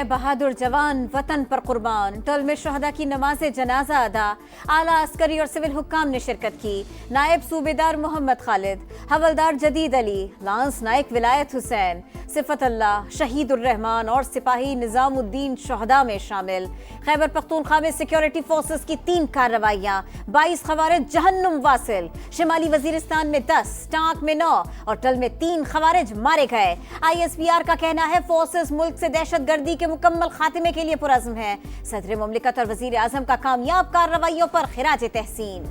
है बहादुर जवान वतन पर कुर्बान। टल में शहदा की नमाज जनाजा अदा। आला अस्करी और सिविल हुक्काम ने शिरकत की। नायब सूबेदार मोहम्मद खालिद, हवलदार जदीद अली, लांस नायक विलायत हुसैन, सिफत अल्लाह, शहीदुर रहमान और सिपाही निजामुद्दीन शहदा में शामिल। खैबर पख्तूनख्वा में सिक्योरिटी फोर्सेस की 3 कार्रवाइयां, 22 खवारिज जहन्नुम वासिल। शिमाली वजीरिस्तान में 10, टांक में 9 और टल में 3 खवारिज मारे गए। ISPR का कहना है फोर्सेस मुल्क से दहशतगर्दी के मुकम्मल खात्मे के लिए पुरज़्म है। सदर मुमलिकत और वजीर आजम का कामयाब कार्रवाइयों पर खिराज तहसीन।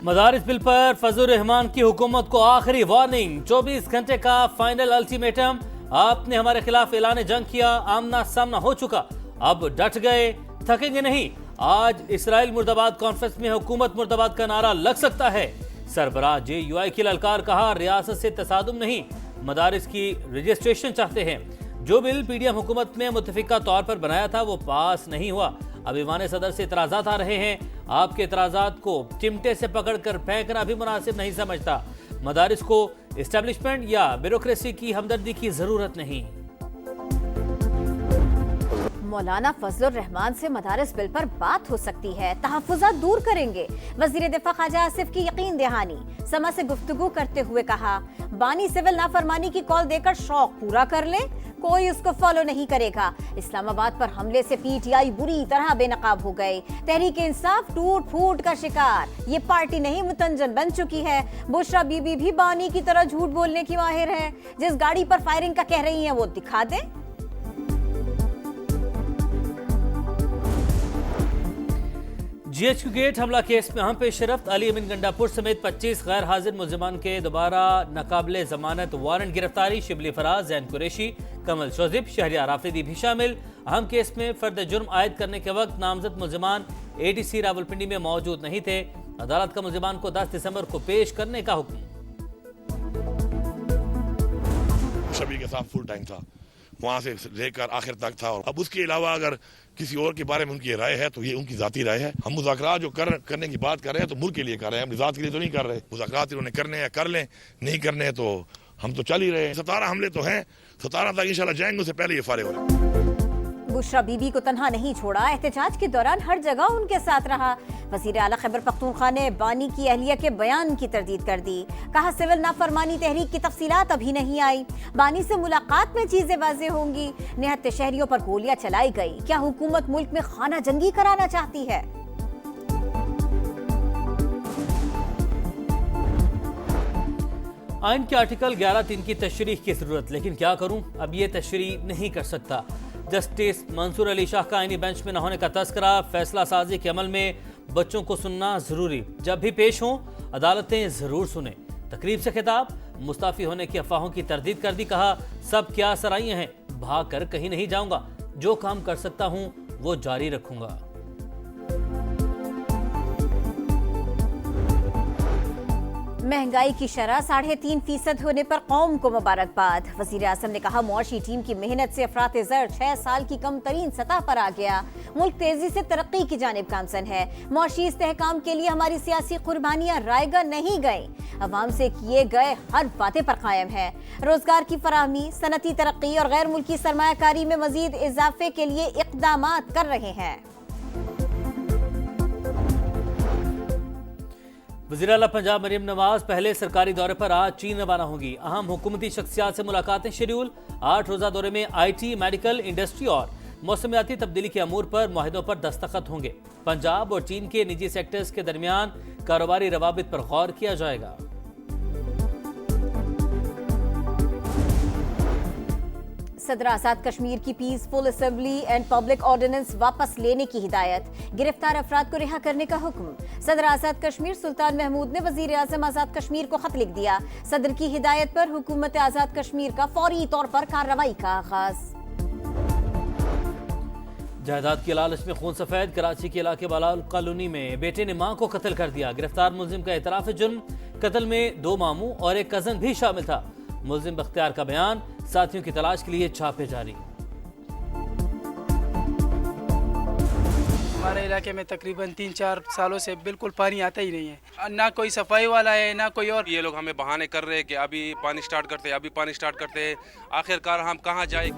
मदारिस बिल पर फजलुर रहमान की हुकूमत को आखिरी वार्निंग, 24 घंटे का फाइनल अल्टीमेटम। आपने हमारे खिलाफ ऐलान जंग किया, आमना सामना हो चुका, अब डट गए, थकेंगे नहीं। आज इसराइल मुर्दाबाद कॉन्फ्रेंस में हुकूमत मुर्दाबाद का नारा लग सकता है। सरबराह JUI की ललकार, कहा रियासत से तसादुम नहीं, मदारिस की रजिस्ट्रेशन चाहते हैं। जो बिल PDM हुकूमत में मुतफिका तौर पर बनाया था वो पास नहीं हुआ। अब ईवान सदर से इतराजात आ रहे हैं। आपके इतराजात को चिमटे से पकड़कर फेंकना भी मुनासिब नहीं समझता। मदारिस को एस्टेब्लिशमेंट या ब्यूरोक्रेसी की हमदर्दी की जरूरत नहीं। मौलाना फजलुर रहमान से मदारिस बिल पर बात हो सकती है, तहफ़्फ़ुज़ात दूर करेंगे। वज़ीर दिफ़ा ख्वाजा आसिफ की यकीन दहानी। समा से गुफ्तगू करते हुए कहा, बानी सिविल नाफरमानी की कॉल देकर शौक पूरा कर ले, कोई उसको फॉलो नहीं करेगा। इस्लामाबाद पर हमले से PTI बुरी तरह बेनकाब हो गए। तहरीक इंसाफ टूट फूट का शिकार। ये पार्टी नहीं मुतंजन बन चुकी है। बुशरा बीबी भी बानी की तरह झूठ बोलने की माहिर है। जिस गाड़ी पर फायरिंग का कह रही है वो दिखा दे। GHQ गेट हमला केस में अहम पेशरफ्त, अली अमीन गंडापुर समेत 25 गैर हाजिर मुलजमान के दोबारा नाकाबिले जमानत वारंट गिरफ्तारी। शिबली फराज, जैन कुरैशी, कमल शोजिब, शहरियार आफरीदी भी शामिल। अहम केस में फर्द जुर्म आयद करने के वक्त नामजद मुलजमान ADC रावलपिंडी में मौजूद नहीं थे। अदालत का मुलजमान को 10 दिसंबर को पेश करने का हुक्म। सभी के साथ फुल टाइम था, वहाँ से लेकर आखिर तक था। और अब उसके अलावा अगर किसी और के बारे में उनकी राय है तो ये उनकी जाती राय है। हम मुज़ाकरात जो करने की बात कर रहे हैं तो मुल्क के लिए कर रहे हैं, हम निजात के लिए तो नहीं कर रहे। मुज़ाकरात इन्होंने करने हैं कर लें, नहीं करने हैं तो हम तो चल ही रहे हैं। 17 हमले तो हैं, 17 तक इंशाल्लाह जाएंगे, उससे पहले ये फारे हो रहे हैं। बुशरा बीबी को तन्हा नहीं छोड़ा, एहतजाज के दौरान हर जगह उनके साथ रहा। वज़ीर आला खैबर पख्तूनख्वा ने बानी की अहलिया के बयान की तरदीद कर दी। कहा सिविल नाफरमानी तहरीक की तफसीलात अभी नहीं आई, बानी से मुलाकात में चीजें वाज़ेह होंगी। निहत्ते शहरियों पर गोलियां चलाई गई। क्या हुकूमत मुल्क में खाना जंगी कराना चाहती है? आइन के आर्टिकल 11(3) की तशरीह की जरूरत, लेकिन क्या करूं, अब ये तशरीह नहीं कर सकता। जस्टिस मंसूर अली शाह का आईनी बेंच में न होने का तस्करा। फैसला साजी के अमल में बच्चों को सुनना जरूरी, जब भी पेश हों अदालतें जरूर सुने। तकरीब से खिताब, मुस्ताफी होने की अफवाहों की तरदीद कर दी। कहा सब क्या सराइयां हैं, भाग कर कहीं नहीं जाऊंगा, जो काम कर सकता हूं वो जारी रखूंगा। महंगाई की शरह 3.5% होने पर कौम को मुबारकबाद। वज़ीर आज़म ने कहा मुआशी टीम की मेहनत से अफरात ज़र 6 साल की कम तरीन सतह पर आ गया। मुल्क तेजी से तरक्की की जानिब गामजन है। मुआशी इस्तेहकाम के लिए हमारी सियासी कुर्बानियां रायगा नहीं गई, अवाम से किए गए हर वादे पर कायम है। रोजगार की फराहमी, सनती तरक्की और गैर मुल्की सरमायाकारी में मजीद इजाफे के लिए इक़दामात कर रहे हैं। वज़ीर आला पंजाब मरीम नवाज पहले सरकारी दौरे पर आज चीन रवाना होंगी। अहम हुकूमती शख्सियात से मुलाकातें शेड्यूल। 8 रोज़ा दौरे में IT, मेडिकल, इंडस्ट्री और मौसमियाती तब्दीली के अमूर पर मुआहिदों पर दस्तखत होंगे। पंजाब और चीन के निजी सेक्टर्स के दरमियान कारोबारी रवाबित पर गौर किया जाएगा। सदर आजाद कश्मीर की peaceful assembly and public ordinance वापस लेने की हिदायत। गिरफ्तार अफराद को रिहा करने का हुक्म। सदर आजाद कश्मीर सुल्तान महमूद ने वजीर आजम आजाद कश्मीर को खत लिख दिया। सदर की हिदायत पर हुकूमत आजाद कश्मीर का फौरी तौर पर कार्रवाई का आगाज। जायदाद के लालच में खून सफेद। कराची के इलाके बलाल कॉलोनी में बेटे ने मां को कत्ल कर दिया। गिरफ्तार मुलजिम का इतराफ जुर्म। कत्ल में 2 मामू और एक कजन भी शामिल था। मुलजिम बख्तियार का बयान। साथियों की तलाश के लिए छापे जारी। हमारे इलाके में तकरीबन 3-4 सालों से बिल्कुल पानी आता ही नहीं है, ना कोई सफाई वाला है ना कोई और। ये लोग हमें बहाने कर रहे हैं कि अभी पानी स्टार्ट करते हैं, अभी पानी स्टार्ट करते हैं। आखिरकार हम कहाँ जाए?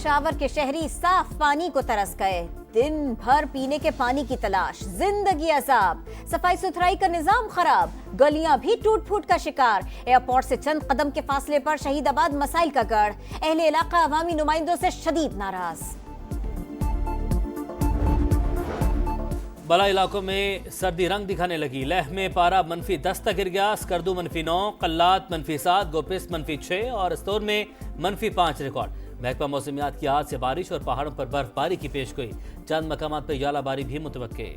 पेशावर के शहरी साफ पानी को तरस गए। दिन भर पीने के पानी की तलाश, जिंदगी अजाब, सफाई सुथराई का निजाम खराब, गलियां भी टूट फूट का शिकार। एयरपोर्ट से चंद कदम के फासले पर शहीदाबाद मसाइल का गढ़। अहले इलाका अवामी नुमाइंदों से शदीद नाराज। बड़ा इलाकों में सर्दी रंग दिखाने लगी। लेह में पारा -10 तक गिर गया। स्कर्दू -9, कल्लात -7, गोपिस -6 और स्तोर में -5 रिकॉर्ड। महकमा मौसमियात की आज से बारिश और पहाड़ों पर बर्फबारी की पेशगोई। चंद मकामात पर यालाबारी भी मुतवक्के।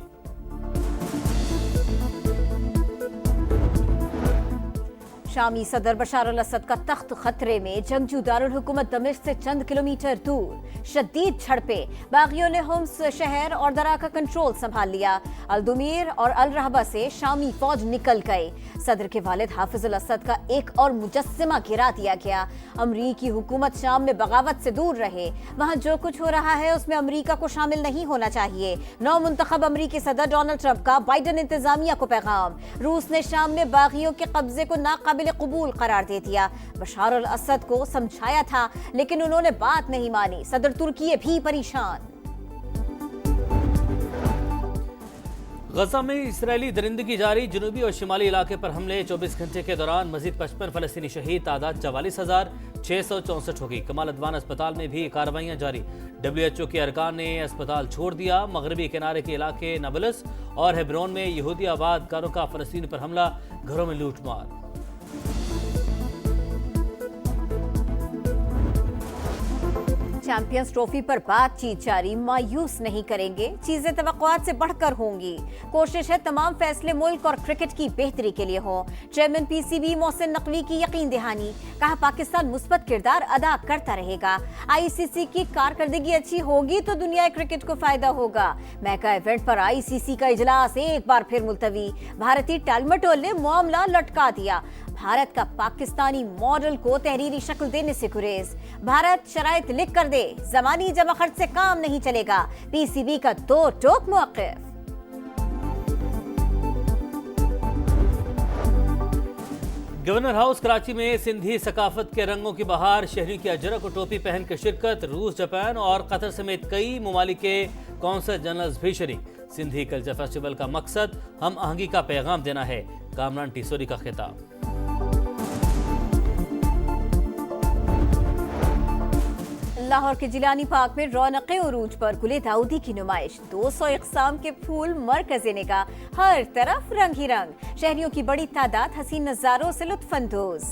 शामी सदर बशार अल असद का तख्त खतरे में। जंगजू दारुल हुकूमत दमिश्क से चंद किलोमीटर दूर। शदीद झड़पें, बागियों ने होम्स शहर और दरा का कंट्रोल संभाल लिया। अलदुमीर और अल रहबा से शामी फौज निकल गई। सदर के वालिद हाफिज अल असद का एक और मुजस्सिमा गिरा दिया गया। अमरीकी हुकूमत शाम में बगावत से दूर रहे। वहाँ जो कुछ हो रहा है उसमें अमरीका को शामिल नहीं होना चाहिए। नौ मुंतखब अमरीकी सदर डोनाल्ड ट्रंप का बाइडन इंतजामिया को पैगाम। रूस ने शाम में बागियों के कब्जे को नाकाबिल कबूल करार दे दिया। बशार अल असद को समझाया था लेकिन उन्होंने बात नहीं मानी। सदर तुर्की भी परेशान। गजा में इसराइली दरिंदगी जारी। जनूबी और शिमाली इलाके पर हमले। 24 घंटे के दौरान मजीद 55 फलस्तीनी शहीद। तादाद 44,664 होगी। कमाल अदवान अस्पताल में भी कार्रवाइयां जारी। WHO के अरकान ने अस्पताल छोड़ दिया। मगरबी किनारे के इलाके नाबलस और हेब्रोन में यहूदी आबादकारों का फलस्तीन पर हमला। घरों में लूटमार। चैंपियंस ट्रॉफी पर बातचीत जारी। मायूस नहीं करेंगे, चीजें तवक्कुआत से बढ़कर होंगी। कोशिश है तमाम फैसले मुल्क और क्रिकेट की बेहतरी के लिए हों। चेयरमैन PCB मोहसिन नकवी की यकीन दहानी। कहा पाकिस्तान मुस्बत किरदार अदा करता रहेगा। ICC की कारकर्दगी अच्छी होगी तो दुनिया क्रिकेट को फायदा होगा। मैका इवेंट पर ICC का इजलास एक बार फिर मुलतवी। भारतीय टालमटोल ने मामला लटका दिया। भारत का पाकिस्तानी मॉडल को तहरीरी शक्ल देने से गुरेज। भारत शराइत लिख कर दे, ज़मानी जमा खर्च से काम नहीं चलेगा। PCB का दो टोक मौक़िफ़। गवर्नर हाउस कराची में सिंधी सकाफत के रंगों की बहार। शहरियों की अजरक और टोपी पहनकर शिरकत। रूस, जापान और कतर समेत कई ममालिक के कौंसल जनरल्स भी शरीक। सिंधी कल्चर फेस्टिवल का मकसद हम आहंगी का पैगाम देना है। कामरान टिसोरी का खिताब। लाहौर के जिलानी पार्क में रौनक़े उरूज पर गुले दाऊदी की नुमाइश। 200 इक़साम के फूल मरकज़ निगाह, हर तरफ रंग ही रंग। शहरियों की बड़ी तादाद हसीन नज़ारों से लुत्फ़अंदोज़।